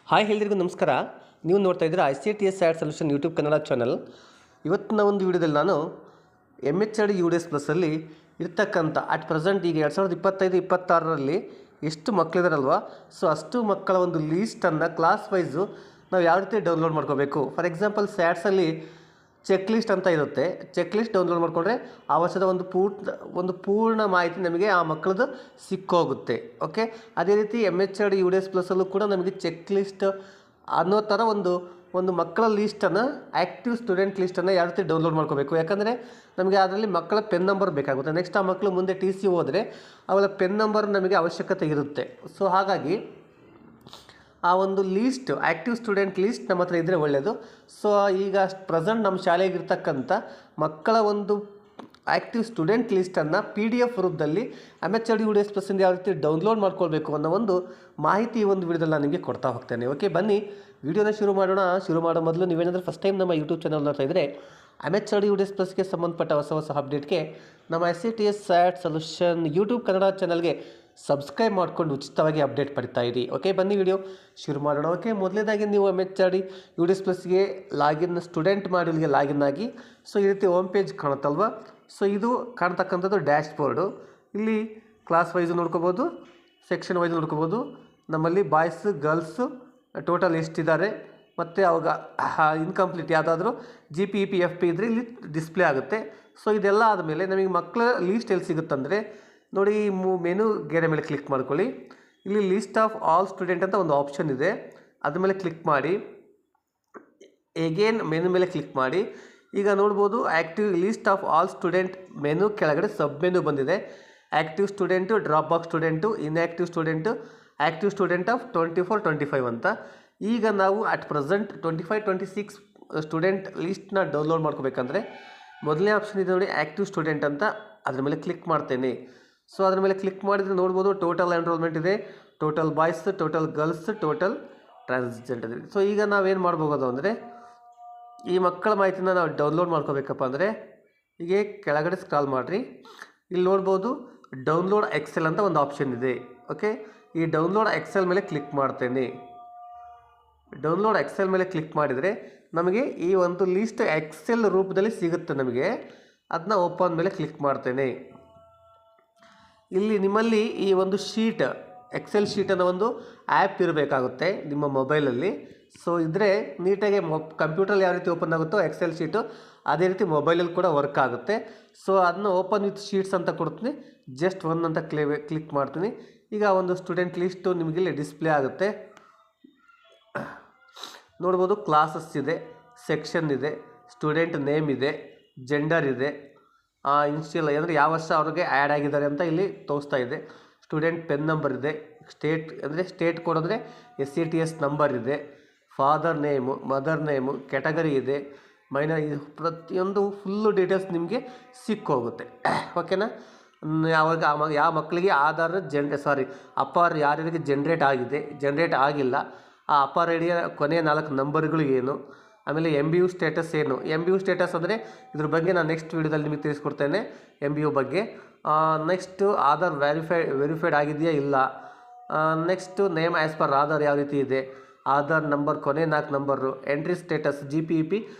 Hi ಎಲ್ರಿಗೂ ನಮಸ್ಕಾರ. ನೀವು ನೋಡ್ತಾ ಇದ್ದೀರಾ ICTS SAT solution YouTube Kannada channel. ಇವತ್ತಿನ ಒಂದು ವಿಡಿಯೋದಲ್ಲಿ ನಾನು MHRD UDS ಪ್ಲಸ್ಸಲ್ಲಿ ಇರ್ತಕ್ಕಂಥ ಅಟ್ ಪ್ರೆಸೆಂಟ್ ಈಗ 2025-26ರಲ್ಲಿ ಎಷ್ಟು ಮಕ್ಕಳಿದಾರಲ್ವ, ಸೊ ಅಷ್ಟು ಮಕ್ಕಳ ಒಂದು ಲೀಸ್ಟನ್ನು ಕ್ಲಾಸ್ ವೈಸು ನಾವು ಯಾವ ರೀತಿ ಡೌನ್ಲೋಡ್ ಮಾಡ್ಕೋಬೇಕು. ಫಾರ್ ಎಕ್ಸಾಂಪಲ್ ಸ್ಯಾಟ್ಸಲ್ಲಿ ಚೆಕ್ ಲಿಸ್ಟ್ ಅಂತ ಇರುತ್ತೆ. ಚೆಕ್ ಲಿಸ್ಟ್ ಡೌನ್ಲೋಡ್ ಮಾಡಿಕೊಂಡ್ರೆ ಆ ವರ್ಷದ ಒಂದು ಪೂರ್ಣ ಮಾಹಿತಿ ನಮಗೆ ಆ ಮಕ್ಕಳದ್ದು ಸಿಕ್ಕೋಗುತ್ತೆ. ಓಕೆ, ಅದೇ ರೀತಿ MHRD UDS ಪ್ಲಸ್ಸಲ್ಲೂ ಕೂಡ ನಮಗೆ ಚೆಕ್ ಲಿಸ್ಟ್ ಅನ್ನೋ ಥರ ಒಂದು ಮಕ್ಕಳ ಲೀಸ್ಟನ್ನು, ಆ್ಯಕ್ಟಿವ್ ಸ್ಟೂಡೆಂಟ್ ಲೀಸ್ಟನ್ನು ಯಾವ ರೀತಿ ಡೌನ್ಲೋಡ್ ಮಾಡ್ಕೋಬೇಕು. ಯಾಕಂದರೆ ನಮಗೆ ಅದರಲ್ಲಿ ಮಕ್ಕಳ ಪೆನ್ ನಂಬರ್ ಬೇಕಾಗುತ್ತೆ. ನೆಕ್ಸ್ಟ್ ಆ ಮಕ್ಕಳು ಮುಂದೆ TC ಹೋದರೆ ಅವಳ ಪೆನ್ ನಂಬರ್ ನಮಗೆ ಅವಶ್ಯಕತೆ ಇರುತ್ತೆ. ಸೊ ಹಾಗಾಗಿ ಆ ಒಂದು ಲೀಸ್ಟ್, ಆ್ಯಕ್ಟಿವ್ ಸ್ಟೂಡೆಂಟ್ ಲೀಸ್ಟ್ ನಮ್ಮ ಹತ್ರ ಇದ್ದರೆ ಒಳ್ಳೆಯದು. ಸೊ ಈಗ ಪ್ರೆಸೆಂಟ್ ನಮ್ಮ ಶಾಲೆಗಿರ್ತಕ್ಕಂಥ ಮಕ್ಕಳ ಒಂದು ಆ್ಯಕ್ಟಿವ್ ಸ್ಟೂಡೆಂಟ್ ಲೀಸ್ಟನ್ನು PDF ರೂಪದಲ್ಲಿ MHRD UDS ಪ್ಲಸ್ಸಿಂದ ಯಾವ ರೀತಿ ಡೌನ್ಲೋಡ್ ಮಾಡ್ಕೊಳ್ಬೇಕು ಅನ್ನೋ ಒಂದು ಮಾಹಿತಿ ಈ ಒಂದು ವಿಡಿಯೋದಲ್ಲಿ ನಾನು ನಿಮಗೆ ಕೊಡ್ತಾ ಹೋಗ್ತೇನೆ. ಓಕೆ, ಬನ್ನಿ ವಿಡಿಯೋನ ಶುರು ಮಾಡೋಣ. ಶುರು ಮಾಡೋ ಮೊದಲು ನೀವೇನಾದರೂ ಫಸ್ಟ್ ಟೈಮ್ ನಮ್ಮ ಯೂಟ್ಯೂಬ್ ಚಾನಲ್ ನೋಡ್ತಾ ಇದ್ದರೆ MHRD UDS ಪ್ಲಸ್ಗೆ ಸಂಬಂಧಪಟ್ಟ ಹೊಸ ಅಪ್ಡೇಟ್ಗೆ ನಮ್ಮ ICTS SAT solution YouTube Kannada ಚಾನಲ್ಗೆ ಸಬ್ಸ್ಕ್ರೈಬ್ ಮಾಡ್ಕೊಂಡು ಉಚಿತವಾಗಿ ಅಪ್ಡೇಟ್ ಪಡಿತಾ ಇರಿ. ಓಕೆ, ಬನ್ನಿ ವಿಡಿಯೋ ಶುರು ಮಾಡೋಣ. ಓಕೆ, ಮೊದಲನೇದಾಗಿ ನೀವು MHRD UDS ಪ್ಲಸ್ಗೆ ಸ್ಟೂಡೆಂಟ್ ಮಾಡ್ಯೂಲ್ಗೆ ಲಾಗಿನ್ ಆಗಿ, ಸೊ ಈ ರೀತಿ ಹೋಮ್ ಪೇಜ್ ಕಾಣುತ್ತಲ್ವ. ಸೊ ಇದು ಕಾಣ್ತಕ್ಕಂಥದ್ದು ಡ್ಯಾಶ್ ಬೋರ್ಡು. ಇಲ್ಲಿ ಕ್ಲಾಸ್ ವೈಸು ನೋಡ್ಕೋಬೋದು, ಸೆಕ್ಷನ್ ವೈಸ್ ನೋಡ್ಕೋಬೋದು. ನಮ್ಮಲ್ಲಿ ಬಾಯ್ಸು ಗರ್ಲ್ಸು ಟೋಟಲ್ ಎಷ್ಟಿದ್ದಾರೆ ಮತ್ತು ಅವಾಗ ಇನ್ಕಂಪ್ಲೀಟ್ ಯಾವುದಾದ್ರೂ GPEP FP ಇದ್ದರೆ ಇಲ್ಲಿ ಡಿಸ್ಪ್ಲೇ ಆಗುತ್ತೆ. ಸೊ ಇದೆಲ್ಲ ಆದಮೇಲೆ ನಮಗೆ ಮಕ್ಕಳ ಲೀಸ್ಟ್ ಎಲ್ಲಿ ಸಿಗುತ್ತಂದರೆ ನೋಡಿ, ಮೆನು ಗೆರೆ ಮೇಲೆ ಕ್ಲಿಕ್ ಮಾಡ್ಕೊಳ್ಳಿ. ಇಲ್ಲಿ ಲಿಸ್ಟ್ ಆಫ್ ಆಲ್ ಸ್ಟೂಡೆಂಟ್ ಅಂತ ಒಂದು ಆಪ್ಷನ್ ಇದೆ, ಅದ್ರ ಮೇಲೆ ಕ್ಲಿಕ್ ಮಾಡಿ. ಎಗೇನ್ ಮೆನು ಮೇಲೆ ಕ್ಲಿಕ್ ಮಾಡಿ. ಈಗ ನೋಡ್ಬೋದು active list of all student menu ಕೆಳಗಡೆ ಸಬ್ ಮೆನು ಬಂದಿದೆ. Active student, drop box student, inactive student, active student of 24-25 ಅಂತ. ಈಗ ನಾವು ಅಟ್ ಪ್ರೆಸೆಂಟ್ 25-26 ಸ್ಟೂಡೆಂಟ್ ಲೀಸ್ಟ್ನ ಡೌನ್ಲೋಡ್ ಮಾಡ್ಕೋಬೇಕಂದ್ರೆ ಮೊದಲನೇ ಆಪ್ಷನ್ ಇದೆ ನೋಡಿ, ಆ್ಯಕ್ಟಿವ್ ಸ್ಟೂಡೆಂಟ್ ಅಂತ. ಅದ್ರ ಮೇಲೆ ಕ್ಲಿಕ್ ಮಾಡ್ತೇನೆ. ಸೊ ಅದ್ರ ಮೇಲೆ ಕ್ಲಿಕ್ ಮಾಡಿದರೆ ನೋಡ್ಬೋದು ಟೋಟಲ್ ಎನ್ರೋಲ್ಮೆಂಟ್ ಇದೆ, total boys, total girls, total transgender ಇದೆ. ಸೊ ಈಗ ನಾವೇನು ಮಾಡ್ಬೋದು ಅಂದರೆ ಈ ಮಕ್ಕಳ ಮಾಹಿತಿನ ನಾವು ಡೌನ್ಲೋಡ್ ಮಾಡ್ಕೋಬೇಕಪ್ಪ ಅಂದರೆ ಹೀಗೆ ಕೆಳಗಡೆ ಸ್ಕ್ರಾಲ್ ಮಾಡಿರಿ. ಇಲ್ಲಿ ನೋಡ್ಬೋದು ಡೌನ್ಲೋಡ್ ಎಕ್ಸೆಲ್ ಅಂತ ಒಂದು ಆಪ್ಷನ್ ಇದೆ. ಓಕೆ, ಈ ಡೌನ್ಲೋಡ್ ಎಕ್ಸೆಲ್ ಮೇಲೆ ಕ್ಲಿಕ್ ಮಾಡ್ತೇನೆ. ಡೌನ್ಲೋಡ್ ಎಕ್ಸೆಲ್ ಮೇಲೆ ಕ್ಲಿಕ್ ಮಾಡಿದರೆ ನಮಗೆ ಈ ಒಂದು ಲೀಸ್ಟ್ ಎಕ್ಸೆಲ್ ರೂಪದಲ್ಲಿ ಸಿಗುತ್ತೆ ನಮಗೆ. ಅದನ್ನ ಓಪನ್ ಮೇಲೆ ಕ್ಲಿಕ್ ಮಾಡ್ತೇನೆ. ಇಲ್ಲಿ ನಿಮ್ಮಲ್ಲಿ ಈ ಒಂದು ಶೀಟ್, ಎಕ್ಸೆಲ್ ಶೀಟ್ ಅನ್ನೋ ಒಂದು ಆ್ಯಪ್ ಇರಬೇಕಾಗುತ್ತೆ ನಿಮ್ಮ ಮೊಬೈಲಲ್ಲಿ. ಸೊ ಇದ್ದರೆ ನೀಟಾಗಿ ಕಂಪ್ಯೂಟ್ರಲ್ಲಿ ಯಾವ ರೀತಿ ಓಪನ್ ಆಗುತ್ತೋ ಎಕ್ಸೆಲ್ ಶೀಟು ಅದೇ ರೀತಿ ಮೊಬೈಲಲ್ಲಿ ಕೂಡ ವರ್ಕ್ ಆಗುತ್ತೆ. ಸೊ ಅದನ್ನ ಓಪನ್ ವಿತ್ ಶೀಟ್ಸ್ ಅಂತ ಕೊಡ್ತೀನಿ. ಜಸ್ಟ್ ಒನ್ ಅಂತ ಕ್ಲಿಕ್ ಮಾಡ್ತೀನಿ. ಈಗ ಒಂದು ಸ್ಟೂಡೆಂಟ್ ಲಿಸ್ಟು ನಿಮಗಿಲ್ಲಿ ಡಿಸ್ಪ್ಲೇ ಆಗುತ್ತೆ. ನೋಡ್ಬೋದು ಕ್ಲಾಸಸ್ ಇದೆ, ಸೆಕ್ಷನ್ ಇದೆ, ಸ್ಟೂಡೆಂಟ್ ನೇಮ್ ಇದೆ, ಜೆಂಡರ್ ಇದೆ, ಇನ್ಸ್ಟಿಲ್ ಅಂದರೆ ಯಾವ ವರ್ಷ ಅವ್ರಿಗೆ ಆ್ಯಡ್ ಆಗಿದ್ದಾರೆ ಅಂತ ಇಲ್ಲಿ ತೋರಿಸ್ತಾ ಇದೆ. ಸ್ಟೂಡೆಂಟ್ ಪೆನ್ ನಂಬರ್ ಇದೆ, ಸ್ಟೇಟ್ ಅಂದರೆ ಸ್ಟೇಟ್ ಕೋಡ್ ಅಂದರೆ SCTS ನಂಬರ್ ಇದೆ, father name, mother name, category ಇದೆ, ಮೈನರ್, ಇದು ಪ್ರತಿಯೊಂದು ಫುಲ್ಲು ಡೀಟೇಲ್ಸ್ ನಿಮಗೆ ಸಿಕ್ಕೋಗುತ್ತೆ. ಓಕೆನಾ. ಯಾವಾಗ ಯಾವ ಮಕ್ಕಳಿಗೆ ಆಧಾರ್ ಅಪಾರ್ ಯಾರ್ಯಾರಿಗೆ ಜನ್ರೇಟ್ ಆಗಿದೆ, ಜನ್ರೇಟ್ ಆಗಿಲ್ಲ, ಆ ಅಪಾರ್ ಐಡಿಯ ಕೊನೆಯ 4 ನಂಬರ್ಗಳು ಏನು, ಆಮೇಲೆ MBU ಸ್ಟೇಟಸ್ ಏನು. MBU ಸ್ಟೇಟಸ್ ಅಂದರೆ ಇದ್ರ ಬಗ್ಗೆ ನಾನು ನೆಕ್ಸ್ಟ್ ವೀಡಿಯೋದಲ್ಲಿ ನಿಮಗೆ ತಿಳಿಸ್ಕೊಡ್ತೇನೆ MBU ಬಗ್ಗೆ. ನೆಕ್ಸ್ಟು ಆಧಾರ್ ವೆರಿಫೈಡ್ ಆಗಿದೆಯಾ ಇಲ್ಲ. Next name as per Aadhaar ಯಾವ ರೀತಿ ಇದೆ, ಆಧಾರ್ ನಂಬರ್ ಕೊನೆ 4 number, entry status GPEP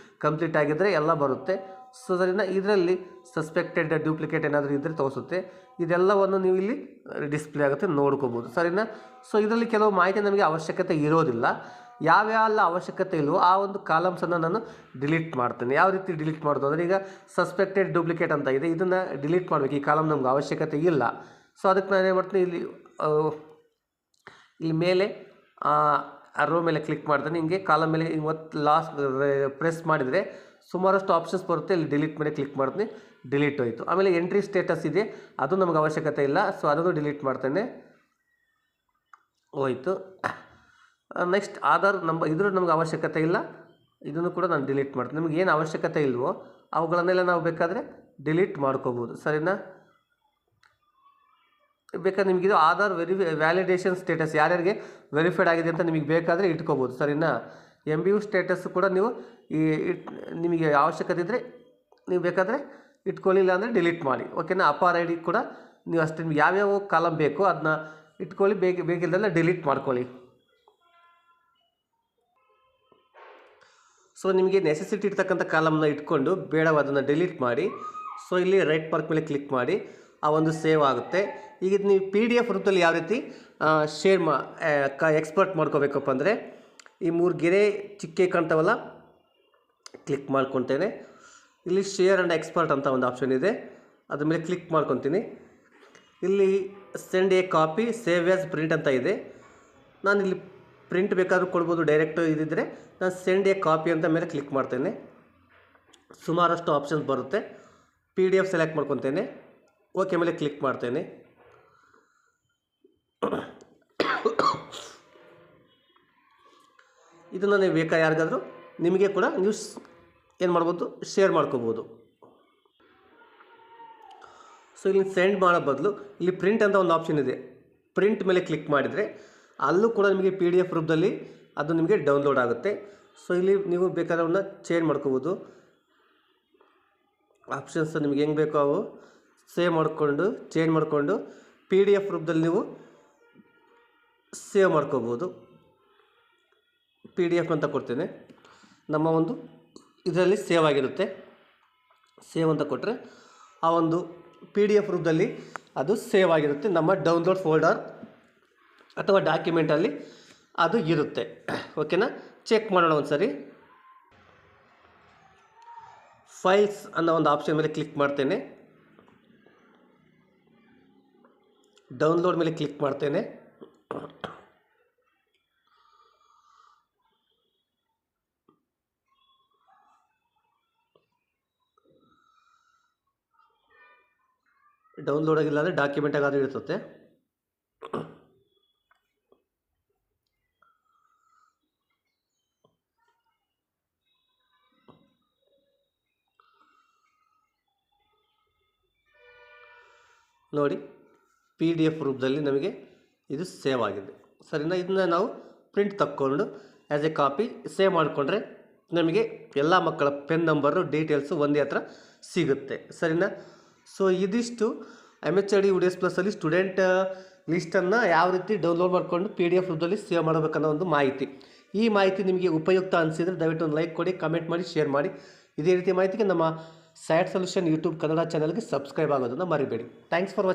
complete ಆಗಿದ್ದರೆ ಎಲ್ಲ ಬರುತ್ತೆ. ಸೊ ಸರಿನಾ. ಇದರಲ್ಲಿ ಸಸ್ಪೆಕ್ಟೆಡ್ ಡ್ಯೂಪ್ಲಿಕೇಟ್ ಏನಾದರೂ ಇದ್ದರೆ ತೋರಿಸುತ್ತೆ. ಇದೆಲ್ಲವನ್ನು ನೀವು ಇಲ್ಲಿ ಡಿಸ್ಪ್ಲೇ ಆಗುತ್ತೆ, ನೋಡ್ಕೋಬೋದು. ಸರಿನಾ. ಸೊ ಇದರಲ್ಲಿ ಕೆಲವು ಮಾಹಿತಿ ನಮಗೆ ಅವಶ್ಯಕತೆ ಇರೋದಿಲ್ಲ. ಯಾವ್ಯಾವ ಅವಶ್ಯಕತೆ ಇಲ್ವೋ ಆ ಒಂದು ಕಾಲಮ್ಸನ್ನು ನಾನು ಡಿಲೀಟ್ ಮಾಡ್ತೇನೆ. ಯಾವ ರೀತಿ ಡಿಲೀಟ್ ಮಾಡೋದು ಅಂದರೆ, ಈಗ ಸಸ್ಪೆಕ್ಟೆಡ್ ಡೂಪ್ಲಿಕೇಟ್ ಅಂತ ಇದೆ, ಇದನ್ನು ಡಿಲೀಟ್ ಮಾಡಬೇಕು. ಈ ಕಾಲಮ್ ನಮ್ಗೆ ಅವಶ್ಯಕತೆ ಇಲ್ಲ. ಸೊ ಅದಕ್ಕೆ ನಾನು ಏನು ಮಾಡ್ತೀನಿ, ಇಲ್ಲಿ ಮೇಲೆ ರೋ ಮೇಲೆ ಕ್ಲಿಕ್ ಮಾಡ್ತೇನೆ. ಹಿಂಗೆ ಕಾಲಮ್ ಮೇಲೆ ಲಾಸ್ಟ್ ಪ್ರೆಸ್ ಮಾಡಿದರೆ ಸುಮಾರಷ್ಟು ಆಪ್ಷನ್ಸ್ ಬರುತ್ತೆ. ಇಲ್ಲಿ ಡಿಲೀಟ್ ಮೇಲೆ ಕ್ಲಿಕ್ ಮಾಡ್ತೀನಿ, ಡಿಲೀಟ್ ಹೋಯಿತು. ಆಮೇಲೆ ಎಂಟ್ರಿ ಸ್ಟೇಟಸ್ ಇದೆ, ಅದು ನಮಗೆ ಅವಶ್ಯಕತೆ ಇಲ್ಲ. ಸೊ ಅದನ್ನು ಡಿಲೀಟ್ ಮಾಡ್ತೇನೆ, ಹೋಯಿತು. ನೆಕ್ಸ್ಟ್ ಆಧಾರ್ ನಂಬರ್, ಇದ್ರ ನಮ್ಗೆ ಅವಶ್ಯಕತೆ ಇಲ್ಲ, ಇದನ್ನು ಕೂಡ ನಾನು ಡಿಲೀಟ್ ಮಾಡ್ತೀನಿ. ನಿಮ್ಗೆ ಏನು ಅವಶ್ಯಕತೆ ಇಲ್ವೋ ಅವುಗಳನ್ನೆಲ್ಲ ನಾವು ಬೇಕಾದರೆ ಡಿಲೀಟ್ ಮಾಡ್ಕೋಬೋದು. ಸರಿನಾ. ಬೇಕಾದ್ರೆ ನಿಮಗಿದು ಆಧಾರ್ ವ್ಯಾಲಿಡೇಷನ್ ಸ್ಟೇಟಸ್ ಯಾರ್ಯಾರಿಗೆ ವೆರಿಫೈಡ್ ಆಗಿದೆ ಅಂತ ನಿಮಗೆ ಬೇಕಾದರೆ ಇಟ್ಕೋಬೋದು. ಸರಿನಾ. MBU ಸ್ಟೇಟಸ್ ಕೂಡ ನೀವು ನಿಮಗೆ ಅವಶ್ಯಕತೆ ಇದ್ದರೆ ನೀವು ಬೇಕಾದರೆ ಇಟ್ಕೊಳ್ಳಿ, ಇಲ್ಲ ಅಂದರೆ ಡಿಲೀಟ್ ಮಾಡಿ. ಓಕೆನಾ. ಅಪಾರ್ ID ಕೂಡ ನೀವು ಅಷ್ಟೇ, ನಿಮ್ಗೆ ಯಾವ್ಯಾವ ಕಾಲಮ್ ಬೇಕೋ ಅದನ್ನ ಇಟ್ಕೊಳ್ಳಿ, ಬೇಕಿಲ್ಲದೆಲ್ಲ ಡಿಲೀಟ್ ಮಾಡ್ಕೊಳ್ಳಿ. ಸೊ ನಿಮಗೆ ನೆಸೆಸಿಟಿ ಇರ್ತಕ್ಕಂಥ ಕಾಲಮ್ನ ಇಟ್ಕೊಂಡು ಬೇಡವಾದನ್ನು ಡಿಲೀಟ್ ಮಾಡಿ, ಸೊ ಇಲ್ಲಿ ರೈಟ್ ಮಾರ್ಕ್ ಮೇಲೆ ಕ್ಲಿಕ್ ಮಾಡಿ ಆ ಒಂದು ಸೇವ್ ಆಗುತ್ತೆ. ಈಗ ನೀವು PDF ರೂಪದಲ್ಲಿ ಯಾವ ರೀತಿ ಶೇರ್ ಎಕ್ಸ್ಪೋರ್ಟ್ ಮಾಡ್ಕೋಬೇಕಪ್ಪ ಅಂದರೆ ಈ 3 ಗೆರೆ ಚಿಕ್ಕೆ ಕಾಣ್ತಾವಲ್ಲ, ಕ್ಲಿಕ್ ಮಾಡ್ಕೊತೇನೆ. ಇಲ್ಲಿ ಶೇರ್ ಆ್ಯಂಡ್ ಎಕ್ಸ್ಪೋರ್ಟ್ ಅಂತ ಒಂದು ಆಪ್ಷನ್ ಇದೆ, ಅದ್ರ ಮೇಲೆ ಕ್ಲಿಕ್ ಮಾಡ್ಕೊತೀನಿ. ಇಲ್ಲಿ send a copy save as print ಅಂತ ಇದೆ. ನಾನು ಇಲ್ಲಿ ಪ್ರಿಂಟ್ ಬೇಕಾದರೂ ಕೊಡ್ಬೋದು, ಡೈರೆಕ್ಟ್ ಇದ್ದಿದ್ದರೆ ನಾನು ಸೆಂಡ್ ಎ ಕಾಪಿ ಅಂತ ಮೇಲೆ ಕ್ಲಿಕ್ ಮಾಡ್ತೇನೆ. ಸುಮಾರಷ್ಟು ಆಪ್ಷನ್ಸ್ ಬರುತ್ತೆ. PDF ಸೆಲೆಕ್ಟ್ ಮಾಡ್ಕೊತೇನೆ, ಓಕೆ ಮೇಲೆ ಕ್ಲಿಕ್ ಮಾಡ್ತೇನೆ. ಇದನ್ನು ನೀವು ಬೇಕಾ ಯಾರಿಗಾದರೂ ನಿಮಗೆ ಕೂಡ ನೀವು ಏನು ಮಾಡ್ಬೋದು, ಶೇರ್ ಮಾಡ್ಕೋಬೋದು. ಸೊ ಇಲ್ಲಿ ಸೆಂಡ್ ಮಾಡೋ ಬದಲು ಇಲ್ಲಿ ಪ್ರಿಂಟ್ ಅಂತ ಒಂದು ಆಪ್ಷನ್ ಇದೆ, ಪ್ರಿಂಟ್ ಮೇಲೆ ಕ್ಲಿಕ್ ಮಾಡಿದರೆ ಅಲ್ಲೂ ಕೂಡ ನಿಮಗೆ PDF ರೂಪದಲ್ಲಿ ಅದು ನಿಮಗೆ ಡೌನ್ಲೋಡ್ ಆಗುತ್ತೆ. ಸೊ ಇಲ್ಲಿ ನೀವು ಬೇಕಾದವನ್ನ ಚೇಂಜ್ ಮಾಡ್ಕೋಬೋದು. ಆಪ್ಷನ್ಸ್ ನಿಮಗೆ ಹೆಂಗೆ ಬೇಕೋ ಅವು ಸೇವ್ ಮಾಡಿಕೊಂಡು ಚೇಂಜ್ ಮಾಡಿಕೊಂಡು PDF ರೂಪದಲ್ಲಿ ನೀವು ಸೇವ್ ಮಾಡ್ಕೋಬೋದು. PDF ಅಂತ ಕೊಡ್ತೇನೆ, ನಮ್ಮ ಒಂದು ಇದರಲ್ಲಿ ಸೇವ್ ಆಗಿರುತ್ತೆ. ಸೇವ್ ಅಂತ ಕೊಟ್ಟರೆ ಆ ಒಂದು PDF ರೂಪದಲ್ಲಿ ಅದು ಸೇವ್ ಆಗಿರುತ್ತೆ, ನಮ್ಮ ಡೌನ್ಲೋಡ್ ಫೋಲ್ಡರ್ ಅಥವಾ ಡಾಕ್ಯುಮೆಂಟಲ್ಲಿ ಅದು ಇರುತ್ತೆ. ಓಕೆನಾ, ಚೆಕ್ ಮಾಡೋಣ ಒಂದು ಸರಿ. ಫೈಲ್ಸ್ ಅನ್ನೋ ಒಂದು ಆಪ್ಷನ್ ಮೇಲೆ ಕ್ಲಿಕ್ ಮಾಡ್ತೇನೆ, ಡೌನ್ಲೋಡ್ ಮೇಲೆ ಕ್ಲಿಕ್ ಮಾಡ್ತೇನೆ. ಡೌನ್ಲೋಡ್ ಆಗಿಲ್ಲ ಅಂದರೆ ಡಾಕ್ಯುಮೆಂಟ್ ಆಗಾದರೂ ಇರ್ತದೆ. ನೋಡಿ PDF ರೂಪದಲ್ಲಿ ನಮಗೆ ಇದು ಸೇವ್ ಆಗಿದೆ. ಸರಿನಾ, ಇದನ್ನ ನಾವು ಪ್ರಿಂಟ್ ತಕ್ಕೊಂಡು ಆ್ಯಸ್ ಎ ಕಾಪಿ ಸೇವ್ ಮಾಡಿಕೊಂಡ್ರೆ ನಮಗೆ ಎಲ್ಲ ಮಕ್ಕಳ ಪೆನ್ ನಂಬರು ಡೀಟೇಲ್ಸು ಒಂದೇ ಹತ್ರ ಸಿಗುತ್ತೆ. ಸರಿನಾ, ಸೊ ಇದಿಷ್ಟು MHRD UDS ಪ್ಲಸ್ಸಲ್ಲಿ ಸ್ಟೂಡೆಂಟ್ ಲಿಸ್ಟನ್ನು ಯಾವ ರೀತಿ ಡೌನ್ಲೋಡ್ ಮಾಡಿಕೊಂಡು PDF ರೂಪದಲ್ಲಿ ಸೇವ್ ಮಾಡಬೇಕನ್ನೋ ಒಂದು ಮಾಹಿತಿ. ಈ ಮಾಹಿತಿ ನಿಮಗೆ ಉಪಯುಕ್ತ ಅನಿಸಿದರೆ ದಯವಿಟ್ಟು ಒಂದು ಲೈಕ್ ಕೊಡಿ, ಕಮೆಂಟ್ ಮಾಡಿ, ಶೇರ್ ಮಾಡಿ. ಇದೇ ರೀತಿ ಮಾಹಿತಿಗೆ ನಮ್ಮ ಸ್ಯಾಟ್ ಸೊಲ್ಯೂಷನ್ ಯೂಟ್ಯೂಬ್ ಕನ್ನಡ ಚಾನಲ್ಗೆ ಸಬ್ಸ್ಕ್ರೈಬ್ ಆಗೋದನ್ನು ಮರಿಬೇಡಿ. Thanks for watching.